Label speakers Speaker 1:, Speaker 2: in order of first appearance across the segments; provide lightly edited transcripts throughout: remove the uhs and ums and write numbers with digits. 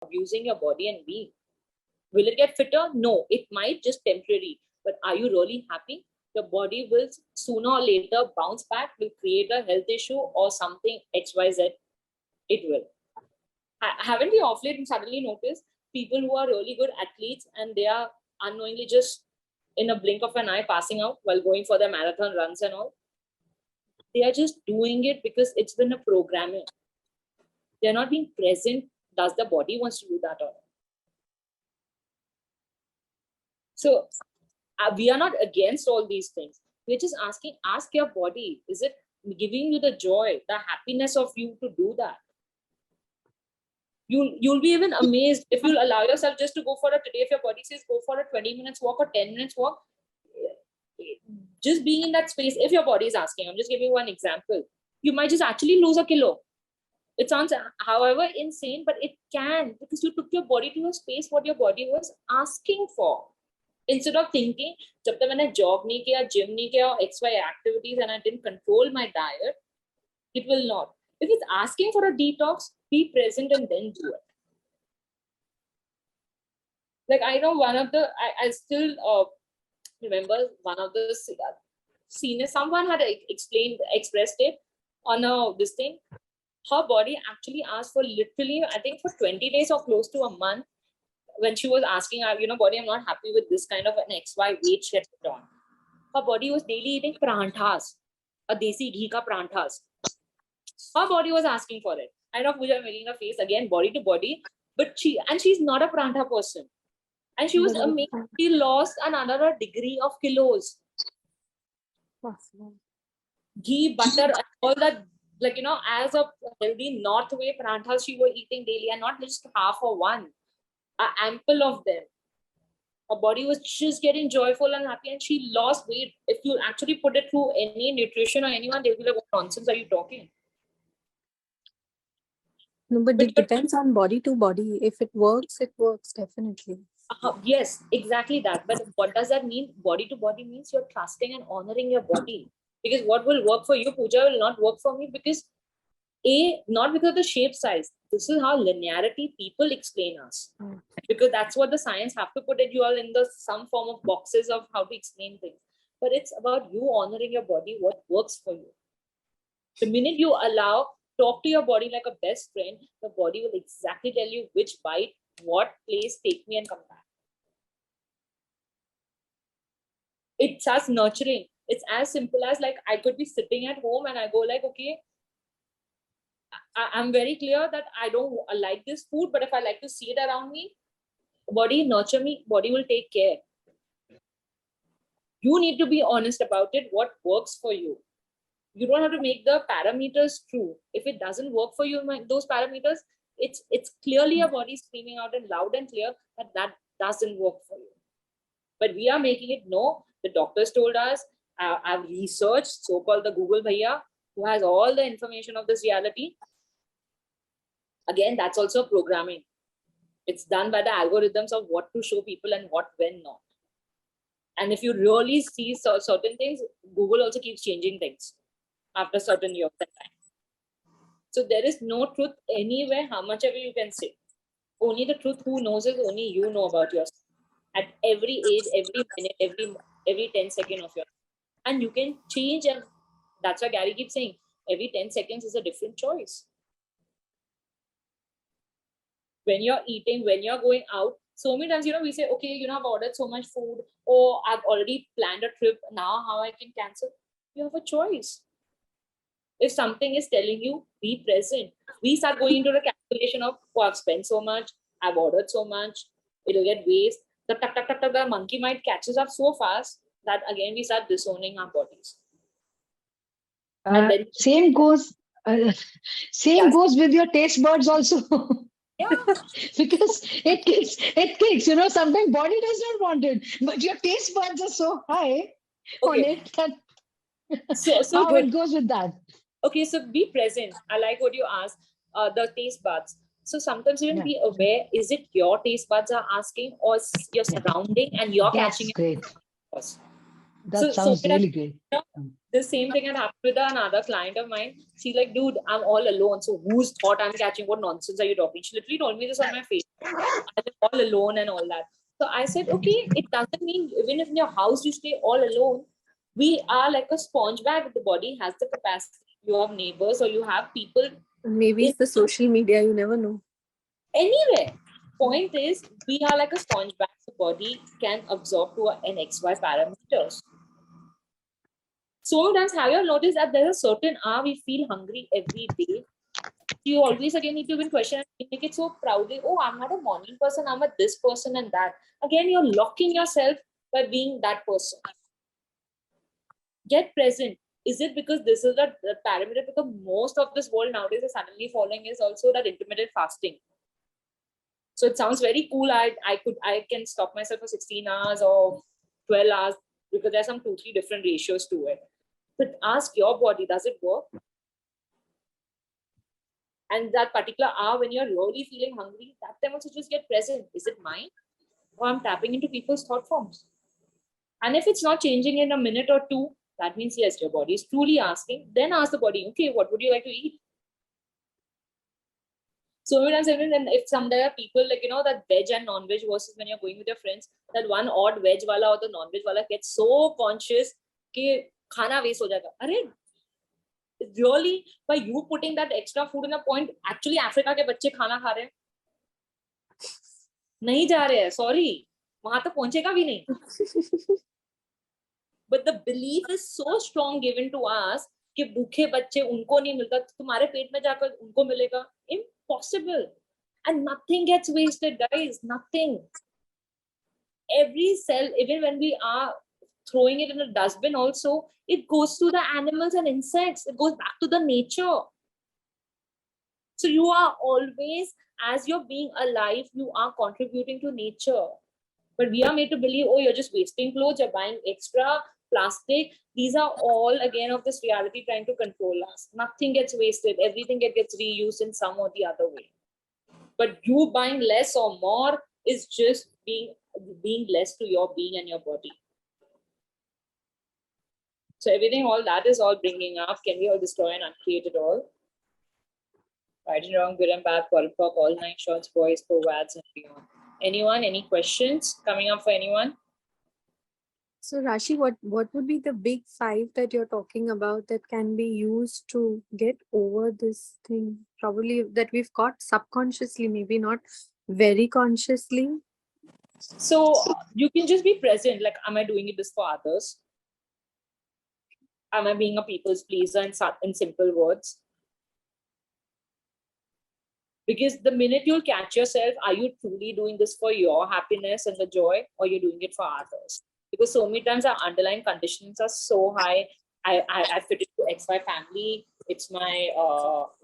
Speaker 1: abusing your body and being. Will it get fitter? No, it might, just temporary. But are you really happy? Your body will sooner or later bounce back, will create a health issue or something XYZ. It will. Haven't we of late suddenly noticed people who are really good athletes and they are unknowingly just in a blink of an eye passing out while going for their marathon runs and all? They are just doing it because it's been a programming. They're not being present. Does the body wants to do that or not? So we are not against all these things. We're just asking, ask your body, is it giving you the joy, the happiness of you to do that? You'll be even amazed if you'll allow yourself just to go for a, today if your body says go for a 20 minutes walk or 10 minutes walk, just being in that space, if your body is asking, I'm just giving you one example, you might just actually lose a kilo. It sounds, however, insane, but it can, because you took your body to a space what your body was asking for. Instead of thinking, जब तक मैंने job नहीं किया, gym नहीं किया, XY activities, and I didn't control my diet, it will not. If it's asking for a detox, be present and then do it. Like I know one of the, I still remember one of the seniors, someone had expressed it on this thing. Her body actually asked for literally, I think for 20 days or close to a month, when she was asking, body, I'm not happy with this kind of an XY weight she had put on. Her body was daily eating pranthas, a desi ghee ka pranthas. Her body was asking for it. I know Pooja making a face again, body to body, but she's not a prantha person. And she was amazed. She lost another degree of kilos. Ghee, butter, all that, as a healthy North way pranthas she was eating daily, and not just half or one. Ample of them. Her body was just getting joyful and happy, and she lost weight. If you actually put it through any nutrition or anyone, they'll be like, what nonsense are you talking?
Speaker 2: No, but it depends on body to body. If it works, definitely.
Speaker 1: Yes, exactly that. But what does that mean? Body to body means you're trusting and honoring your body. Because what will work for you, Pooja, will not work for me, because not because of the shape size. This is how linearity people explain us. Because that's what the science have to put it you all in some form of boxes of how to explain things. But it's about you honoring your body, what works for you. The minute you talk to your body like a best friend, the body will exactly tell you which bite, what place, take me and come back. It starts nurturing. It's as simple as like I could be sitting at home and I go like, okay, I'm very clear that I don't like this food, but if I like to see it around me, body nurture me, body will take care. You need to be honest about it, what works for you. You don't have to make the parameters true. If it doesn't work for you, those parameters, it's clearly your body screaming out and loud and clear that doesn't work for you. But we are making it, no, the doctors told us, I've researched, so-called the Google Bhaiya, who has all the information of this reality. Again, that's also programming. It's done by the algorithms of what to show people and what when not. And if you really see certain things, Google also keeps changing things after certain years of time. So there is no truth anywhere, how much ever you can say. Only the truth who knows is only you know about yourself. At every age, every minute, every 10 seconds of your life. And you can change, and that's why Gary keeps saying, every 10 seconds is a different choice. When you're eating, when you're going out, so many times, we say, okay, I've ordered so much food, or I've already planned a trip, now how I can cancel? You have a choice. If something is telling you, be present. We start going into the calculation of, oh, I've spent so much, I've ordered so much, it'll get waste. The monkey mind catches up so fast that again we start disowning our bodies.
Speaker 3: And then same goes with your taste buds also.
Speaker 1: Yeah.
Speaker 3: Because it kicks, sometimes body does not want it, but your taste buds are so high on it that so how good. It goes with that.
Speaker 1: Okay, so be present. I like what you asked, the taste buds. So sometimes you can be aware, is it your taste buds are asking or your surrounding and you're catching it?
Speaker 3: Great. That sounds really great.
Speaker 1: The same thing had happened with another client of mine. She's like, dude, I'm all alone. So whose thought I'm catching? What nonsense are you talking? She literally told me this on my face. I live all alone and all that. So I said, okay, it doesn't mean even if in your house you stay all alone, we are like a sponge bag. The body has the capacity. You have neighbors or you have people
Speaker 2: Maybe
Speaker 1: in
Speaker 2: it's the social media, you never know.
Speaker 1: anywhere. Point is, we are like a sponge bag. The body can absorb to an XY parameters. So many times, have you noticed that there's a certain hour we feel hungry every day? You always again need to even question and make it so proudly. Oh, I'm not a morning person. I'm a this person and that. Again, you're locking yourself by being that person. Get present. Is it because this is the parameter? Because most of this world nowadays is suddenly following is also that intermittent fasting. So it sounds very cool. I can stop myself for 16 hours or 12 hours because there's some 2-3 different ratios to it. But ask your body, does it work? And that particular hour when you're really feeling hungry, that time also just get present. Is it mine? Or I'm tapping into people's thought forms. And if it's not changing in a minute or two, that means yes, your body is truly asking. Then ask the body, okay, what would you like to eat? So many times, even if there are people like, that veg and non-veg versus when you're going with your friends, that one odd veg wala or the non-veg wala gets so conscious कि खाना waste हो जाएगा. अरे, really, by you putting that extra food in a point, actually Africa के बच्चे खाना खा रहे हैं. नहीं जा रहे हैं, sorry. वहां तक पहुंचेगा भी नहीं. But the belief is so strong given to us कि भूखे बच्चे उनको नहीं मिलता, तुम्हारे पेट में जाकर उनको मिलेगा. Impossible. And nothing gets wasted, guys. Nothing. Every cell, even when we are throwing it in a dustbin also, it goes to the animals and insects. It goes back to the nature. So you are always, as you're being alive, you are contributing to nature. But we are made to believe, oh, you're just wasting clothes, you're buying extra plastic. These are all, again, of this reality trying to control us. Nothing gets wasted. Everything gets reused in some or the other way. But you buying less or more is just being less to your being and your body. So everything, all that is all bringing up. Can we all destroy and uncreate it all? Right and wrong, good and bad, Qualcomm, all 9 shots, boys, co-wads, and beyond. Anyone? Any questions coming up for anyone?
Speaker 2: So Rashi, what would be the big 5 that you're talking about that can be used to get over this thing? Probably that we've got subconsciously, maybe not very consciously.
Speaker 1: So you can just be present. Like, am I doing this for others? Am I being a people's pleaser in simple words? Because the minute you'll catch yourself, are you truly doing this for your happiness and the joy, or you're doing it for others? Because so many times our underlying conditions are so high. I fit into XY family. It's my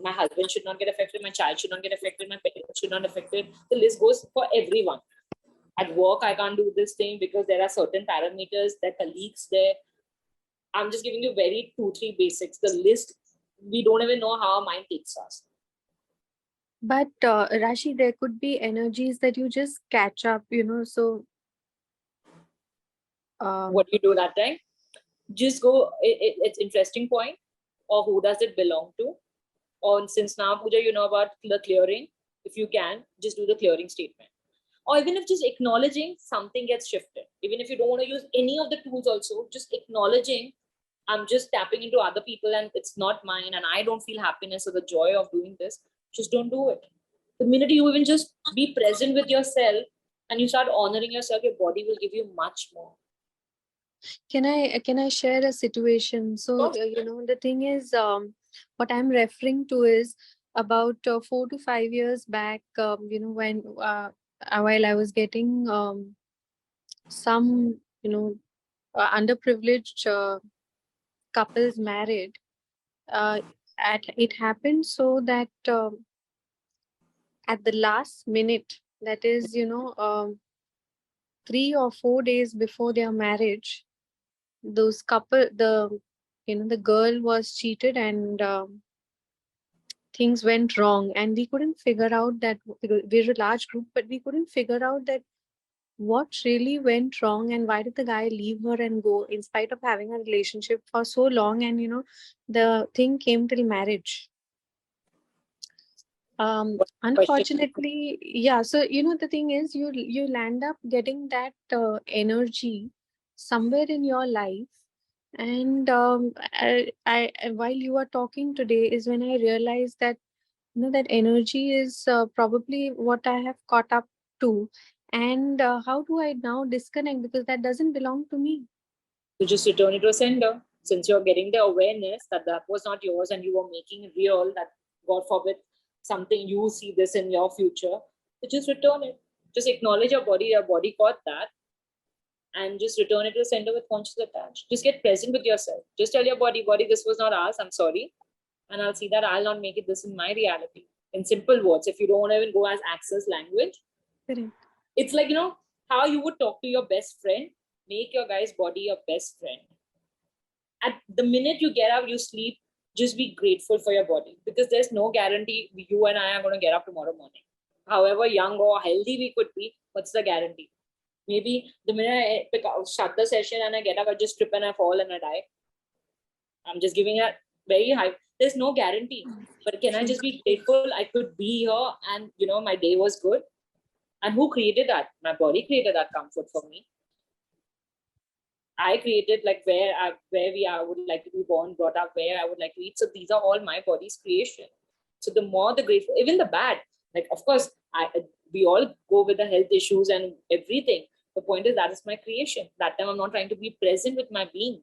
Speaker 1: husband should not get affected, my child should not get affected, my parents should not get affected. The list goes for everyone. At work, I can't do this thing because there are certain parameters, there are colleagues there. I'm just giving you very 2-3 basics. The list, we don't even know how our mind takes us.
Speaker 2: But Rashi, there could be energies that you just catch up, so.
Speaker 1: What do you do that time? Just go, it's interesting point, or who does it belong to? Or since now, Pooja, you know about the clearing. If you can, just do the clearing statement. Or even if just acknowledging something gets shifted. Even if you don't want to use any of the tools also, just acknowledging I'm just tapping into other people and it's not mine and I don't feel happiness or the joy of doing this, just don't do it. The minute you even just be present with yourself and you start honoring yourself, your body will give you much more.
Speaker 2: Can I share a situation? So, the thing is, what I'm referring to is about 4 to 5 years back, when while I was getting some, underprivileged couples married, it happened so that at the last minute, that is, 3 or 4 days before their marriage, the girl was cheated and things went wrong, and we couldn't figure out that. We're a large group, but we couldn't figure out that what really went wrong and why did the guy leave her and go in spite of having a relationship for so long, and the thing came till marriage. Unfortunately, yeah. So, the thing is, you'll end up getting that energy somewhere in your life. And while you are talking today is when I realized that, that energy is probably what I have caught up to. And how do I now disconnect? Because that doesn't belong to me.
Speaker 1: You just return it to a sender. Since you're getting the awareness that that was not yours and you were making it real, that God forbid something you see this in your future, so just return it. Just acknowledge your body got that, and just return it to the center with conscious attached. Just get present with yourself. Just tell your body, this was not ours, I'm sorry. And I'll see that I'll not make it this in my reality. In simple words, if you don't want to even go as access language,
Speaker 2: Correct.
Speaker 1: it's like, how you would talk to your best friend, make your guy's body your best friend. At the minute you get up, you sleep, just be grateful for your body, because there's no guarantee you and I are going to get up tomorrow morning. However young or healthy we could be, what's the guarantee? Maybe the minute I shut the session and I get up, I just trip and I fall and I die. I'm just giving a very high. There's no guarantee. But can I just be grateful I could be here and, my day was good? And who created that? My body created that comfort for me. I created like where we are, would like to be born, brought up, where I would like to eat. So these are all my body's creation. So the more the grateful, even the bad, like of course, we all go with the health issues and everything. The point is that is my creation. That time I'm not trying to be present with my being.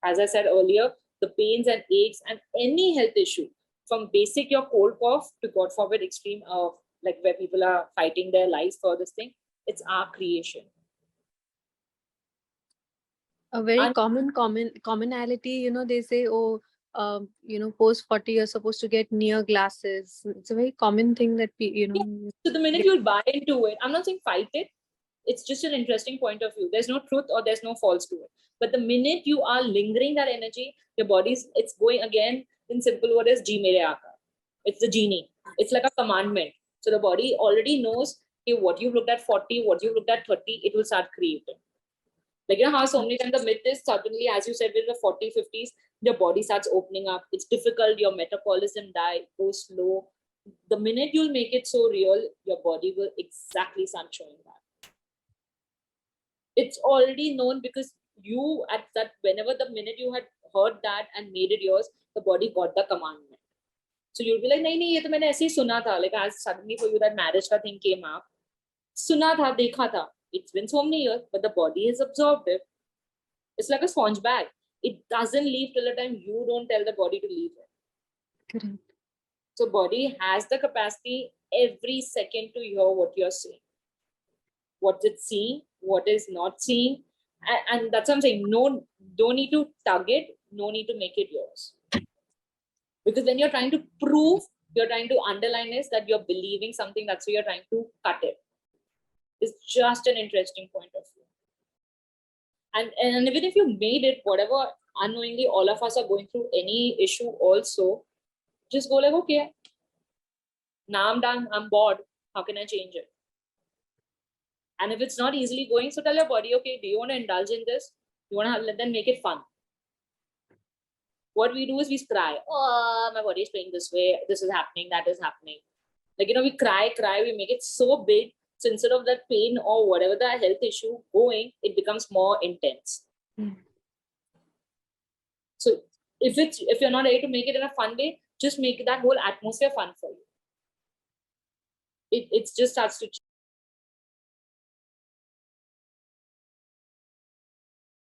Speaker 1: As I said earlier, the pains and aches and any health issue, from basic your cold cough to God forbid extreme of like where people are fighting their lives for this thing, it's our creation.
Speaker 2: A very commonality, they say, oh, post 40 you're supposed to get near glasses. It's a very common thing that
Speaker 1: So the minute you'll buy into it, I'm not saying fight it, it's just an interesting point of view. There's no truth or there's no false to it. But the minute you are lingering that energy, your body's, it's going again, in simple word is Ji mere aaka. It's the genie. It's like a commandment. So the body already knows, okay, what you've looked at 40, what you've looked at 30, it will start creating. Like, how so many times the myth is suddenly, as you said, with the 40, 50s, your body starts opening up. It's difficult. Your metabolism goes slow. The minute you'll make it so real, your body will exactly start showing that. It's already known because you, at that, whenever the minute you had heard that and made it yours, the body got the commandment. So you'll be like, nahi, ye to maine aise hi suna tha. Like, as suddenly for you that marriage ka thing came up. Suna tha, dekha tha. It's been so many years, but the body has absorbed it. It's like a sponge bag. It doesn't leave till the time you don't tell the body to leave it.
Speaker 2: Correct.
Speaker 1: So body has the capacity every second to hear what you're saying. What it's seeing, what is not seeing. And that's what I'm saying. No, don't need to tug it. No need to make it yours. Because when you're trying to prove, you're trying to underline is that you're believing something, that's why you're trying to cut it. It's just an interesting point of view. And even if you made it, whatever, unknowingly, all of us are going through any issue also, just go like, okay, now I'm done, I'm bored. How can I change it? And if it's not easily going, so tell your body, okay, do you want to indulge in this? You want to let them make it fun. What we do is we cry. Oh, my body is playing this way. This is happening. That is happening. Like, we cry. We make it so big. So instead of that pain or whatever the health issue going, it becomes more intense. So if you're not able to make it in a fun way, just make that whole atmosphere fun for you. It just starts to change.